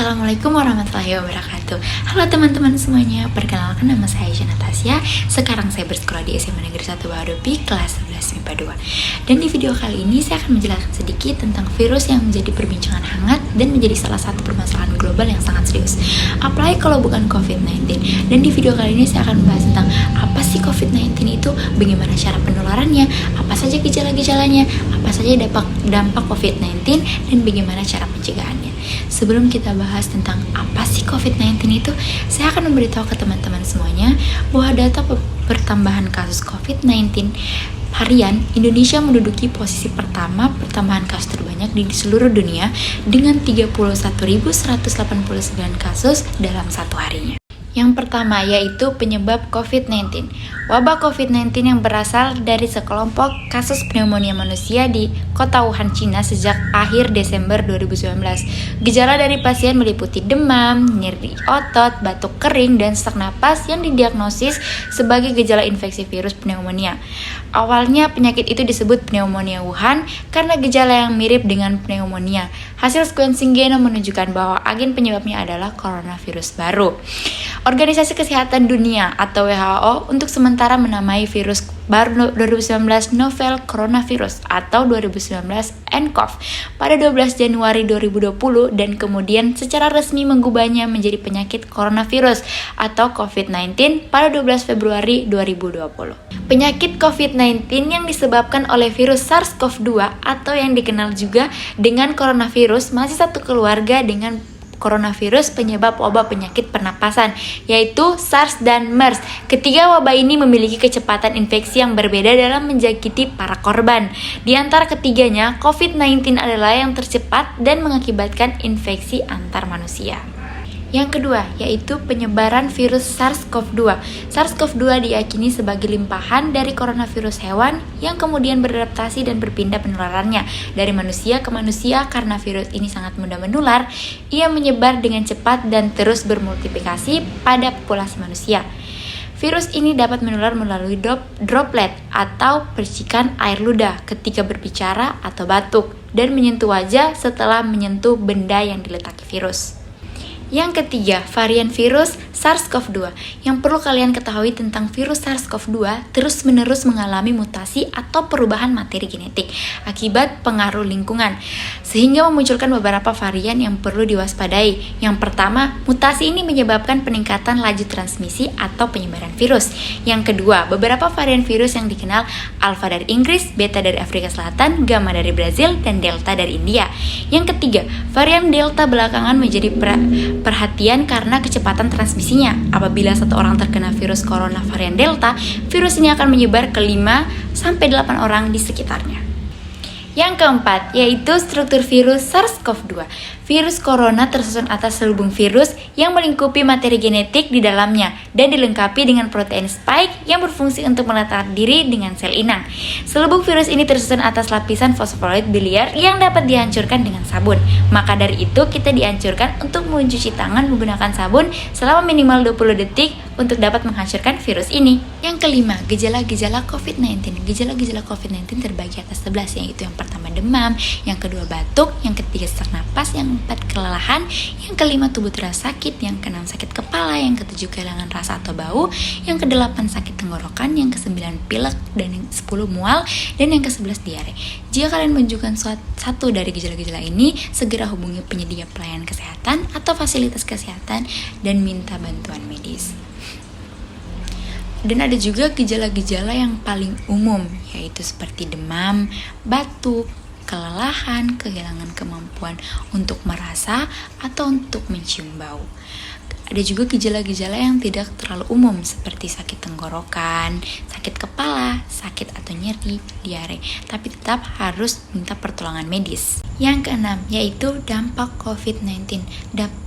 Assalamualaikum warahmatullahi wabarakatuh. Halo teman-teman semuanya, perkenalkan nama saya Natasha. Sekarang saya bersekolah di SMA Negeri 1 Bahodopi kelas 11 MIPA 2. Dan di video kali ini saya akan menjelaskan sedikit tentang virus yang menjadi perbincangan hangat dan menjadi salah satu permasalahan global yang sangat serius. Apalagi kalau bukan COVID-19. Dan di video kali ini saya akan membahas tentang apa sih COVID-19 itu, bagaimana cara penularannya, apa saja gejala-gejalanya, apa saja dampak COVID-19, dan bagaimana cara pencegahannya. Sebelum kita bahas tentang apa sih COVID-19 itu, saya akan memberitahu ke teman-teman semuanya bahwa data pertambahan kasus COVID-19 harian Indonesia menduduki posisi pertama pertambahan kasus terbanyak di seluruh dunia dengan 31.189 kasus dalam satu harinya. Yang pertama yaitu penyebab COVID-19. Wabah COVID-19 yang berasal dari sekelompok kasus pneumonia manusia di kota Wuhan, Cina sejak akhir Desember 2019. Gejala dari pasien meliputi demam, nyeri otot, batuk kering, dan sesak napas yang didiagnosis sebagai gejala infeksi virus pneumonia. Awalnya penyakit itu disebut pneumonia Wuhan karena gejala yang mirip dengan pneumonia. Hasil sequencing genom menunjukkan bahwa agen penyebabnya adalah coronavirus baru. Organisasi Kesehatan Dunia atau WHO untuk sementara menamai virus baru 2019 novel coronavirus atau 2019 nCoV pada 12 Januari 2020 dan kemudian secara resmi mengubahnya menjadi penyakit coronavirus atau COVID-19 pada 12 Februari 2020. Penyakit COVID-19 yang disebabkan oleh virus SARS-CoV-2 atau yang dikenal juga dengan coronavirus masih satu keluarga dengan coronavirus penyebab wabah penyakit pernapasan, yaitu SARS dan MERS. Ketiga wabah ini memiliki kecepatan infeksi yang berbeda dalam menjangkiti para korban. Di antara ketiganya, COVID-19 adalah yang tercepat dan mengakibatkan infeksi antar manusia. Yang kedua, yaitu penyebaran virus SARS-CoV-2. SARS-CoV-2 diyakini sebagai limpahan dari coronavirus hewan yang kemudian beradaptasi dan berpindah penularannya dari manusia ke manusia. Karena virus ini sangat mudah menular, ia menyebar dengan cepat dan terus bermultiplikasi pada populasi manusia. Virus ini dapat menular melalui droplet atau percikan air ludah ketika berbicara atau batuk dan menyentuh wajah setelah menyentuh benda yang diletaki virus. Yang ketiga, varian virus SARS-CoV-2. Yang perlu kalian ketahui tentang virus SARS-CoV-2 terus-menerus mengalami mutasi atau perubahan materi genetik akibat pengaruh lingkungan, sehingga memunculkan beberapa varian yang perlu diwaspadai. Yang pertama, mutasi ini menyebabkan peningkatan laju transmisi atau penyebaran virus. Yang kedua, beberapa varian virus yang dikenal Alpha dari Inggris, Beta dari Afrika Selatan, Gamma dari Brazil, dan Delta dari India. Yang ketiga, varian Delta belakangan menjadi perhatian karena kecepatan transmisinya. Apabila satu orang terkena virus corona varian Delta, virus ini akan menyebar ke 5-8 orang di sekitarnya. Yang keempat, yaitu struktur virus SARS-CoV-2. Virus corona tersusun atas selubung virus yang melingkupi materi genetik di dalamnya dan dilengkapi dengan protein spike yang berfungsi untuk meletakkan diri dengan sel inang. Selubung virus ini tersusun atas lapisan fosfolipid biliar yang dapat dihancurkan dengan sabun. Maka dari itu kita dianjurkan untuk mencuci tangan menggunakan sabun selama minimal 20 detik untuk dapat menghancurkan virus ini. Yang kelima, gejala-gejala COVID-19. Gejala-gejala COVID-19 terbagi atas 11, yaitu yang pertama demam, yang kedua batuk, yang ketiga sesak napas, yang keempat kelelahan, yang kelima tubuh terasa sakit, yang keenam sakit kepala, yang ketujuh kehilangan rasa atau bau, yang kedelapan sakit tenggorokan, yang kesembilan pilek, dan yang 10 mual, dan yang ke-11 diare. Jika kalian menunjukkan satu dari gejala-gejala ini, segera hubungi penyedia pelayanan kesehatan atau fasilitas kesehatan dan minta bantuan medis. Dan ada juga gejala-gejala yang paling umum, yaitu seperti demam, batuk, kelelahan, kehilangan kemampuan untuk merasa atau untuk mencium bau. Ada juga gejala-gejala yang tidak terlalu umum seperti sakit tenggorokan, sakit kepala, sakit atau nyeri, diare, tapi tetap harus minta pertolongan medis. Yang keenam, yaitu dampak COVID-19.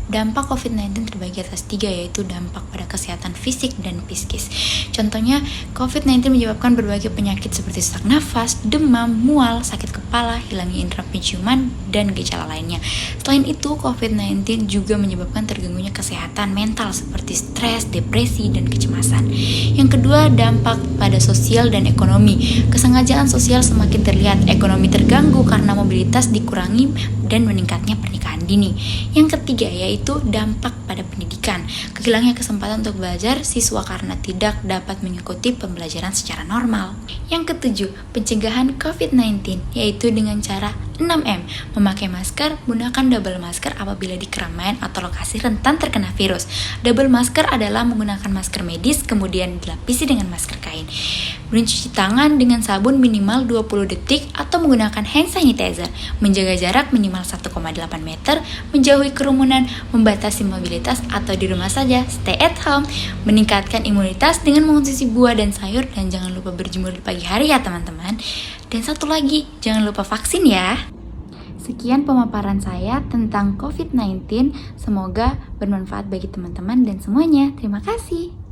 Dampak COVID-19 terbagi atas 3, yaitu dampak pada kesehatan fisik dan psikis. Contohnya, COVID-19 menyebabkan berbagai penyakit seperti sesak nafas, demam, mual, sakit kepala, hilangnya indera penciuman, dan gejala lainnya. Selain itu, COVID-19 juga menyebabkan terganggunya kesehatan mental seperti stres, depresi, dan kecemasan. Yang kedua, dampak pada sosial dan ekonomi. Kesengajaan sosial semakin terlihat, ekonomi terganggu karena mobilitas dikurangi mengurangi dan meningkatnya pernikahan dini. Yang ketiga yaitu dampak pada pendidikan. Kehilangnya kesempatan untuk belajar siswa karena tidak dapat mengikuti pembelajaran secara normal. Yang ketujuh, pencegahan COVID-19 yaitu dengan cara 6M, memakai masker, gunakan double masker apabila di keramaian atau lokasi rentan terkena virus. Double masker adalah menggunakan masker medis kemudian dilapisi dengan masker kain. Mencuci tangan dengan sabun minimal 20 detik atau menggunakan hand sanitizer. Menjaga jarak minimal 1,8 meter, menjauhi kerumunan, membatasi mobilitas atau di rumah saja, stay at home. Meningkatkan imunitas dengan mengonsumsi buah dan sayur dan jangan lupa berjemur di pagi hari ya teman-teman. Dan satu lagi, jangan lupa vaksin ya. Sekian pemaparan saya tentang COVID-19. Semoga bermanfaat bagi teman-teman dan semuanya. Terima kasih.